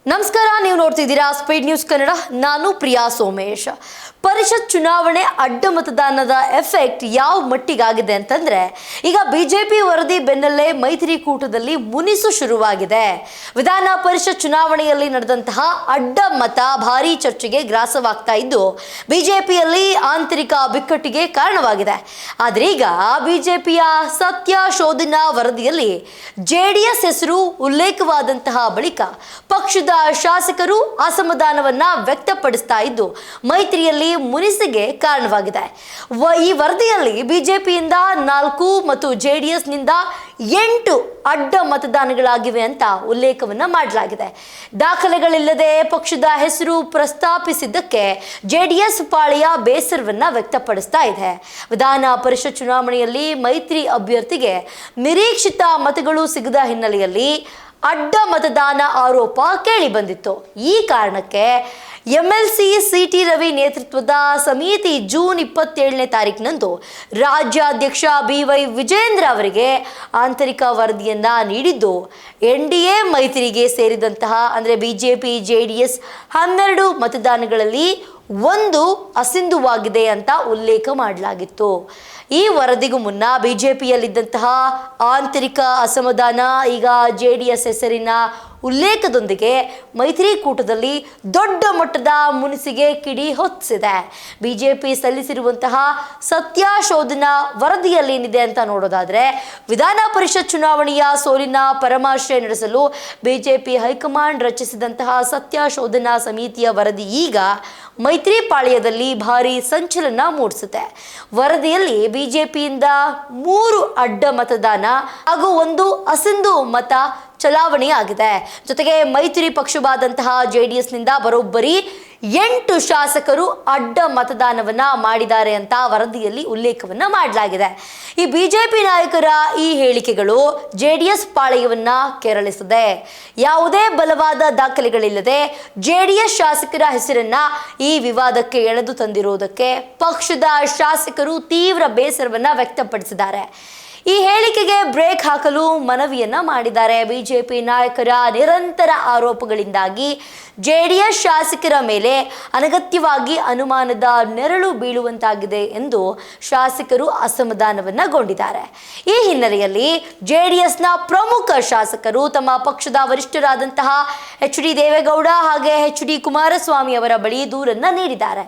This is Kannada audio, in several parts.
ನಮಸ್ಕಾರ, ನೀವು ನೋಡ್ತಿದ್ದೀರಾ ಸ್ಪೀಡ್ ನ್ಯೂಸ್ ಕನ್ನಡ. ನಾನು ಪ್ರಿಯಾ ಸೋಮೇಶ್. ಪರಿಷತ್ ಚುನಾವಣೆ ಅಡ್ಡ ಮತದಾನದ ಎಫೆಕ್ಟ್ ಯಾವ ಮಟ್ಟಿಗಾಗಿದೆ ಅಂತಂದ್ರೆ, ಈಗ ಬಿಜೆಪಿ ವರದಿ ಬೆನ್ನಲ್ಲೇ ಮೈತ್ರಿಕೂಟದಲ್ಲಿ ಮುನಿಸು ಶುರುವಾಗಿದೆ. ವಿಧಾನ ಪರಿಷತ್ ಚುನಾವಣೆಯಲ್ಲಿ ನಡೆದಂತಹ ಅಡ್ಡ ಮತ ಭಾರೀ ಚರ್ಚೆಗೆ ಗ್ರಾಸವಾಗ್ತಾ ಇದ್ದು ಬಿಜೆಪಿಯಲ್ಲಿ ಆಂತರಿಕ ಬಿಕ್ಕಟ್ಟಿಗೆ ಕಾರಣವಾಗಿದೆ. ಆದ್ರೆ ಈಗ ಬಿಜೆಪಿಯ ಸತ್ಯ ಶೋಧನ ವರದಿಯಲ್ಲಿ ಜೆಡಿಎಸ್ ಹೆಸರು ಉಲ್ಲೇಖವಾದಂತಹ ಬಳಿಕ ಪಕ್ಷದ ಶಾಸಕರು ಅಸಮಾಧಾನವನ್ನ ವ್ಯಕ್ತಪಡಿಸ್ತಾ ಇದ್ದು ಮೈತ್ರಿಯಲ್ಲಿ ಮುನಿಸಿಗೆ ಕಾರಣವಾಗಿದೆ. ಈ ವರದಿಯಲ್ಲಿ ಬಿಜೆಪಿಯಿಂದ 4 ಮತ್ತು ಜೆಡಿಎಸ್ನಿಂದ 8 ಅಡ್ಡ ಮತದಾನಗಳಾಗಿವೆ ಅಂತ ಉಲ್ಲೇಖವನ್ನ ಮಾಡಲಾಗಿದೆ. ದಾಖಲೆಗಳಿಲ್ಲದೆ ಪಕ್ಷದ ಹೆಸರು ಪ್ರಸ್ತಾಪಿಸಿದ್ದಕ್ಕೆ ಜೆಡಿಎಸ್ ಪಾಳೆಯ ಬೇಸರವನ್ನ ವ್ಯಕ್ತಪಡಿಸ್ತಾ ಇದೆ. ವಿಧಾನ ಪರಿಷತ್ ಚುನಾವಣೆಯಲ್ಲಿ ಮೈತ್ರಿ ಅಭ್ಯರ್ಥಿಗೆ ನಿರೀಕ್ಷಿತ ಮತಗಳು ಸಿಗದ ಹಿನ್ನೆಲೆಯಲ್ಲಿ ಅಡ್ಡ ಮತದಾನ ಆರೋಪ ಕೇಳಿ ಬಂದಿತ್ತು. ಈ ಕಾರಣಕ್ಕೆ ಎಂಎಲ್ಸಿ ಸಿಟಿ ರವಿ ನೇತೃತ್ವದ ಸಮಿತಿ ಜೂನ್ 27ನೇ ತಾರೀಕಿನಂದು ರಾಜ್ಯಾಧ್ಯಕ್ಷ BY ವಿಜೇಂದ್ರ ಅವರಿಗೆ ಆಂತರಿಕ ವರದಿಯನ್ನ ನೀಡಿದ್ದು, NDA ಮೈತ್ರಿಗೆ ಸೇರಿದಂತಹ ಅಂದರೆ ಬಿಜೆಪಿ ಜೆಡಿಎಸ್ 12 ಮತದಾನಗಳಲ್ಲಿ 1 ಅಸಿಂಧುವಾಗಿದೆ ಅಂತ ಉಲ್ಲೇಖ ಮಾಡಲಾಗಿತ್ತು. ಈ ವರದಿಗೂ ಮುನ್ನ ಬಿಜೆಪಿಯಲ್ಲಿದ್ದಂತಹ ಆಂತರಿಕ ಅಸಮಾಧಾನ ಈಗ ಜೆಡಿಎಸ್ ಹೆಸರಿನ ಉಲ್ಲೇಖದೊಂದಿಗೆ ಮೈತ್ರಿಕೂಟದಲ್ಲಿ ದೊಡ್ಡ ಮಟ್ಟದ ಮುನಿಸಿಗೆ ಕಿಡಿ ಹೊತ್ತಿಸಿದೆ. ಬಿಜೆಪಿ ಸಲ್ಲಿಸಿರುವಂತಹ ಸತ್ಯಶೋಧನಾ ವರದಿಯಲ್ಲಿ ಏನಿದೆ ಅಂತ ನೋಡೋದಾದ್ರೆ, ವಿಧಾನ ಪರಿಷತ್ ಚುನಾವಣೆಯ ಸೋಲಿನ ಪರಾಮರ್ಶೆ ನಡೆಸಲು ಬಿಜೆಪಿ ಹೈಕಮಾಂಡ್ ರಚಿಸಿದಂತಹ ಸತ್ಯಶೋಧನಾ ಸಮಿತಿಯ ವರದಿ ಈಗ ಮೈತ್ರಿ ಪಾಳ್ಯದಲ್ಲಿ ಭಾರಿ ಸಂಚಲನ ಮೂಡಿಸುತ್ತೆ. ವರದಿಯಲ್ಲಿ ಬಿಜೆಪಿಯಿಂದ 3 ಅಡ್ಡ ಮತದಾನ ಹಾಗೂ 1 ಅಸಿಂಧು ಮತ ಚಲಾವಣೆಯಾಗಿದೆ. ಜೊತೆಗೆ ಮೈತ್ರಿ ಪಕ್ಷವಾದಂತಹ ಜೆಡಿಎಸ್ನಿಂದ ಬರೋಬ್ಬರಿ 8 ಶಾಸಕರು ಅಡ್ಡ ಮತದಾನವನ್ನ ಮಾಡಿದ್ದಾರೆ ಅಂತ ವರದಿಯಲ್ಲಿ ಉಲ್ಲೇಖವನ್ನ ಮಾಡಲಾಗಿದೆ. ಈ ಬಿಜೆಪಿ ನಾಯಕರ ಈ ಹೇಳಿಕೆಗಳು ಜೆಡಿಎಸ್ ಪಾಳೆಯವನ್ನ ಕೆರಳಿಸಿದೆ. ಯಾವುದೇ ಬಲವಾದ ದಾಖಲೆಗಳಿಲ್ಲದೆ ಜೆಡಿಎಸ್ ಶಾಸಕರ ಹೆಸರನ್ನ ಈ ವಿವಾದಕ್ಕೆ ಎಳೆದು ತಂದಿರುವುದಕ್ಕೆ ಪಕ್ಷದ ಶಾಸಕರು ತೀವ್ರ ಬೇಸರವನ್ನ ವ್ಯಕ್ತಪಡಿಸಿದ್ದಾರೆ. ಈ ಹೇಳಿಕೆಗೆ ಬ್ರೇಕ್ ಹಾಕಲು ಮನವಿಯನ್ನ ಮಾಡಿದ್ದಾರೆ. ಬಿಜೆಪಿ ನಾಯಕರ ನಿರಂತರ ಆರೋಪಗಳಿಂದಾಗಿ ಜೆಡಿಎಸ್ ಶಾಸಕರ ಮೇಲೆ ಅನಗತ್ಯವಾಗಿ ಅನುಮಾನದ ನೆರಳು ಬೀಳುವಂತಾಗಿದೆ ಎಂದು ಶಾಸಕರು ಅಸಮಾಧಾನವನ್ನಗೊಂಡಿದ್ದಾರೆ. ಈ ಹಿನ್ನೆಲೆಯಲ್ಲಿ ಜೆಡಿಎಸ್ನ ಪ್ರಮುಖ ಶಾಸಕರು ತಮ್ಮ ಪಕ್ಷದ ವರಿಷ್ಠರಾದಂತಹ HD ದೇವೇಗೌಡ ಹಾಗೆ HD ಕುಮಾರಸ್ವಾಮಿ ಅವರ ಬಳಿ ದೂರನ್ನ ನೀಡಿದ್ದಾರೆ.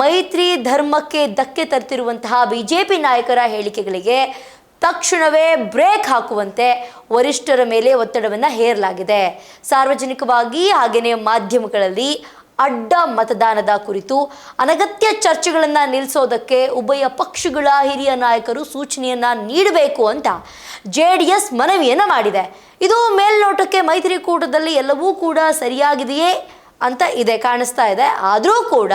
ಮೈತ್ರಿ ಧರ್ಮಕ್ಕೆ ಧಕ್ಕೆ ತರ್ತಿರುವಂತಹ ಬಿಜೆಪಿ ನಾಯಕರ ಹೇಳಿಕೆಗಳಿಗೆ ತಕ್ಷಣವೇ ಬ್ರೇಕ್ ಹಾಕುವಂತೆ ವರಿಷ್ಠರ ಮೇಲೆ ಒತ್ತಡವನ್ನು ಹೇರಲಾಗಿದೆ. ಸಾರ್ವಜನಿಕವಾಗಿ ಹಾಗೆಯೇ ಮಾಧ್ಯಮಗಳಲ್ಲಿ ಅಡ್ಡ ಮತದಾನದ ಕುರಿತು ಅನಗತ್ಯ ಚರ್ಚೆಗಳನ್ನು ನಿಲ್ಲಿಸೋದಕ್ಕೆ ಉಭಯ ಪಕ್ಷಗಳ ಹಿರಿಯ ನಾಯಕರು ಸೂಚನೆಯನ್ನ ನೀಡಬೇಕು ಅಂತ ಜೆಡಿಎಸ್ ಮನವಿಯನ್ನ ಮಾಡಿದೆ. ಇದು ಮೇಲ್ನೋಟಕ್ಕೆ ಮೈತ್ರಿಕೂಟದಲ್ಲಿ ಎಲ್ಲವೂ ಕೂಡ ಸರಿಯಾಗಿದೆಯೇ ಅಂತ ಕಾಣಿಸ್ತಾ ಇದೆ. ಆದರೂ ಕೂಡ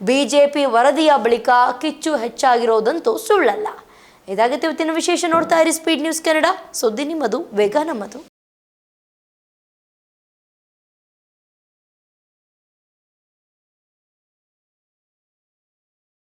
ಬಿಜೆಪಿ ವರದಿಯ ಬಳಿಕ ಕಿಚ್ಚು ಹೆಚ್ಚಾಗಿರೋದಂತೂ ಸುಳ್ಳಲ್ಲ. ಇದಾಗುತ್ತೆ ಇವತ್ತಿನ ವಿಶೇಷ. ನೋಡ್ತಾ ಇರಿ ಸ್ಪೀಡ್ ನ್ಯೂಸ್ ಕನ್ನಡ. ಸುದ್ದಿ ನಿಮ್ಮದು, ವೇಗ ನಮ್ಮದು.